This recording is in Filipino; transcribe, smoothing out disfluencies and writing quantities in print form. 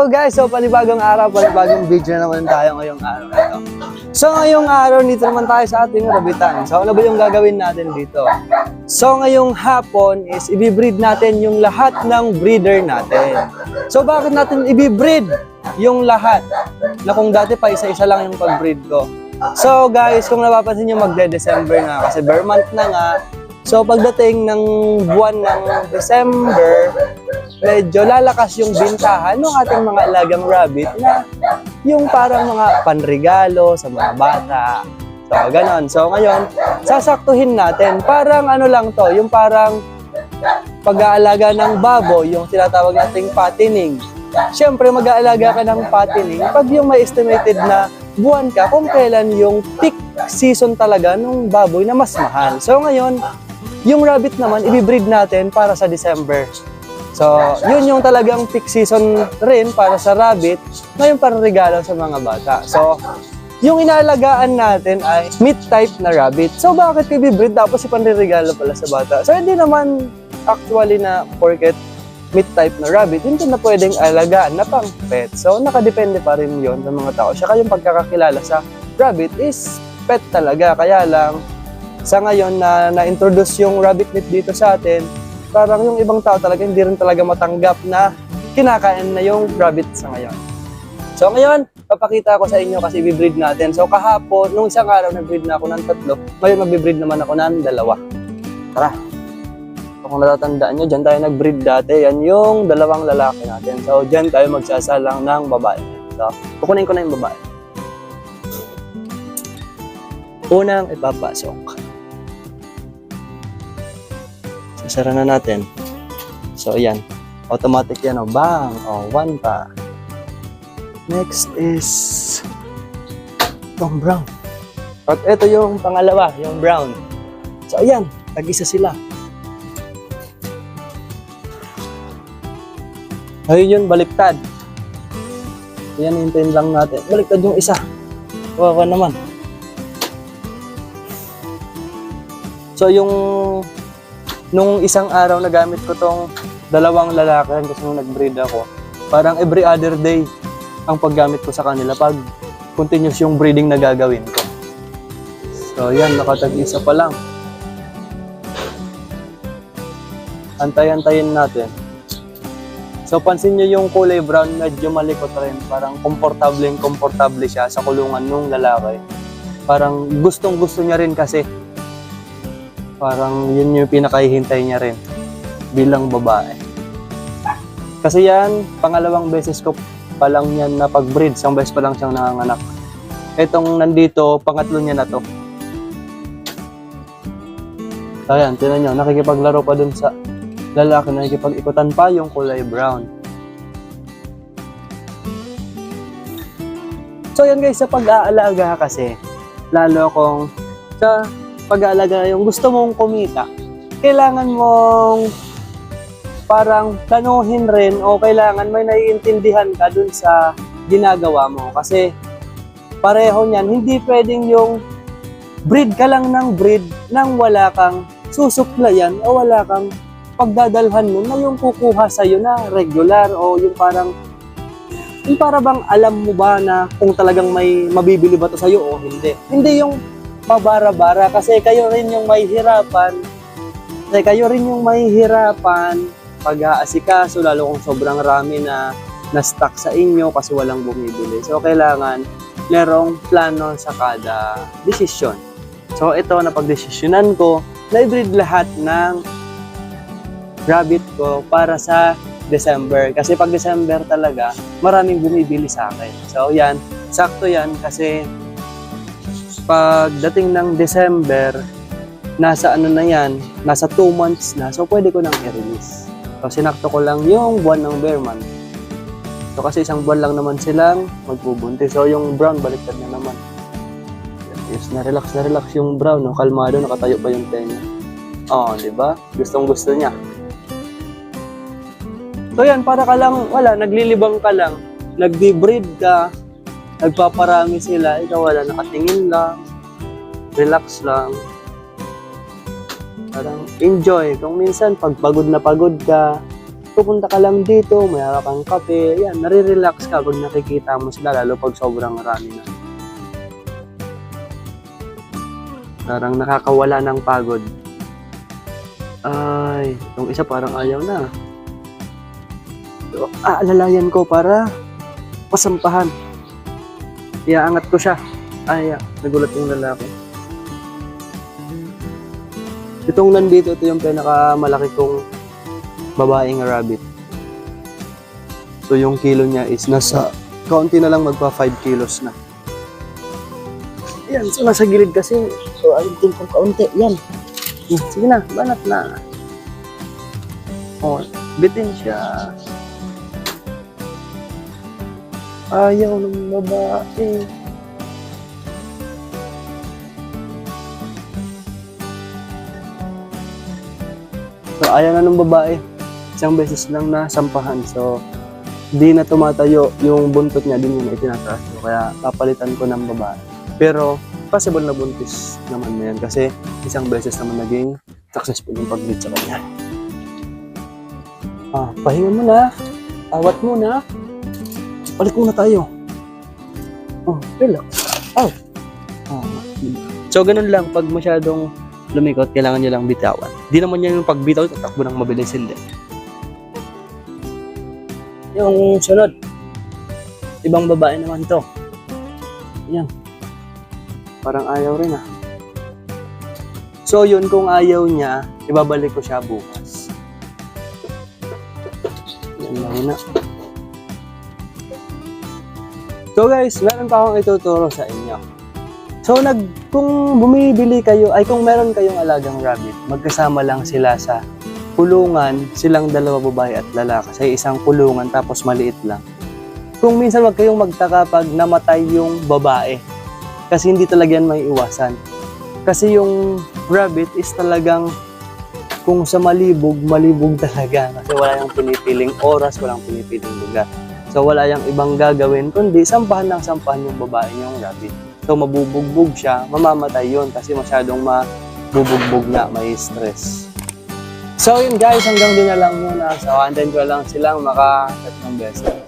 Hello guys! So panibagong araw, panibagong video naman tayo ngayong araw na ito. So ngayong araw, dito naman tayo sa ating rabitan. So ano ba yung gagawin natin dito? So ngayong hapon is ibibreed natin yung lahat ng breeder natin. So bakit natin ibibreed yung lahat? Na kung dati pa isa-isa lang yung pag-breed ko. So guys, kung napapansin nyo magde-December na kasi bare month na nga. So pagdating ng buwan ng December, medyo lalakas yung bintahan ng ating mga alagang rabbit na yung parang mga panregalo sa mga bata. So ganon. So ngayon, sasaktuhin natin. Parang ano lang to, yung parang pag-aalaga ng baboy, yung tinatawag nating fattening. Siyempre mag-aalaga ka ng fattening pag yung may estimated na buwan ka kung kailan yung peak season talaga ng baboy na mas mahal. So ngayon, yung rabbit naman, ibibreed natin para sa December. So, yun yung talagang peak season rin para sa rabbit, ngayon para regalo sa mga bata. So, yung inaalagaan natin ay meat type na rabbit. So, bakit ibibreed tapos ipanregalo pala sa bata? So, hindi naman actually na porket meat type na rabbit, hindi na pwedeng alagaan na pang pet. So, nakadepende pa rin yun sa mga tao. Saka yung pagkakakilala sa rabbit is pet talaga. Kaya lang, sa ngayon na na-introduce yung rabbit meat dito sa atin, parang yung ibang tao talaga hindi rin talaga matanggap na kinakain na yung rabbit sa ngayon. So ngayon, papakita ko sa inyo kasi i-breed natin. So kahapon, nung isang araw nag-breed na ako ng 3, ngayon mag-breed naman ako ng 2. Tara! So, kung natatandaan nyo, dyan tayo nag-breed dati. Yan yung 2 lalaki natin. So dyan tayo magsasalang ng babae. So kukunin ko na yung babae. Unang ipapasok. Sasara na natin. So, ayan. Automatic yan, oh. Bang! Oh, 1 pa. Next is itong brown. At ito yung pangalawa, yung brown. So, ayan. Tag-isa sila. Ayun yun, baliktad. Ayan, hintayin lang natin. Baliktad yung isa. Wawa naman. So, nung isang araw na gamit ko tong 2 lalaki kasi nung nag-breed ako, parang every other day ang paggamit ko sa kanila pag continuous yung breeding na gagawin ko. So yan, nakatag-isa pa lang. Antay-antayin natin. So pansin nyo yung kulay brown, medyo malikot rin. Parang komportable siya sa kulungan nung lalaki. Parang gustong-gusto niya rin kasi. Parang yun yung pinakahihintay niya rin bilang babae. Kasi yan, pangalawang beses ko pa lang yan na pag-breed. Isang beses pa lang siyang nanganganak. Etong nandito, pangatlo niya na to. Ayan, tinan nyo, nakikipaglaro pa dun sa lalaki, nakikipag-ikutan pa yung kulay brown. So yan guys, sa pag-aalaga kasi, lalo kung sa pag-aalaga yung gusto mong kumita, kailangan mong parang tanuhin rin o kailangan may naiintindihan ka dun sa ginagawa mo. Kasi pareho niyan, hindi pwedeng yung breed ka lang ng breed nang wala kang susuplayan o wala kang pagdadalhan mo na yung kukuha sa'yo na regular o yung parang para bang alam mo ba na kung talagang may mabibili ba to sa'yo o hindi. Hindi yung mabara-bara kasi kayo rin yung may hirapan. Kasi kayo rin yung may hirapan pag-aasikaso lalo kung sobrang rami na stock sa inyo kasi walang bumibili. So kailangan merong plano sa kada desisyon. So ito na pagdesisyonan ko, na-breed lahat ng rabbit ko para sa December. Kasi pag December talaga, maraming bumibili sa akin. So yan, sakto yan kasi pagdating ng December, nasa ano na yan, nasa 2 months na, so pwede ko nang i-release. So sinakto ko lang yung buwan ng bare month. So kasi isang buwan lang naman silang magbubuntis. So yung brown, baliktad na naman. Yes, na-relax yung brown, no? Kalmado, nakatayo pa yung tenga. Oo, di ba? Gustong gusto niya. So yan, para ka lang, wala, naglilibang ka lang, nagdi-breed ka, nagpaparami sila, ikaw wala, nakatingin lang, relax lang. Parang enjoy. Kung minsan, pag pagod na pagod ka, pupunta ka lang dito, may hawak kang kape, yan, nare-relax ka pag nakikita mo sila, lalo pag sobrang rami na. Parang nakakawala ng pagod. Ay, yung isa parang ayaw na. So, aalalayan ko para pasampahan. Iaangat ko siya. Ay, nagulat yung lalaki. Itong nandito, ito yung pinakamalaki kong babaeng rabbit. So yung kilo niya is nasa, kaunti na lang magpa 5 kilos na. Yan, so nasa gilid kasi. So ayun kong kaunti, yan. Sige na, banat na. Oh, bitin siya. Ayaw ng babae. So, ayaw na ng babae. Isang beses lang nasampahan. So, di na tumatayo yung buntot niya. Di niya itinataas ko. Kaya, papalitan ko ng babae. Pero, possible na buntis naman na yan. Kasi, isang beses naman naging successful yung pag-lead sa kanya. Pahinga mo na. Awat mo na. Balik muna tayo. Relax. So, ganun lang. Pag masyadong lumikot, kailangan nyo lang bitawan. Di naman yan yung pagbitaw, tatakbo ng mabilis, hindi. Yung sunod, ibang babae naman to. Yan. Parang ayaw rin So yun, kung ayaw niya, ibabalik ko siya bukas. Yan lang na. So guys, meron pa akong ituturo sa inyo. So kung bumibili kayo, ay kung meron kayong alagang rabbit, magkasama lang sila sa kulungan, silang dalawa babae at lalaki sa isang kulungan tapos maliit lang. Kung minsan wag kayong magtaka pag namatay yung babae, kasi hindi talaga yan may iwasan. Kasi yung rabbit is talagang kung sa malibog talaga kasi wala yung pinipiling oras, walang pinipiling lugar. So wala yung ibang gagawin kundi sampahan yung babae niyong rabbit. So mabubugbog siya, mamamatay yun kasi masyadong mabubugbog na, may stress. So yun guys, hanggang doon na lang muna. So antayin ko lang silang maka-tatlong beses.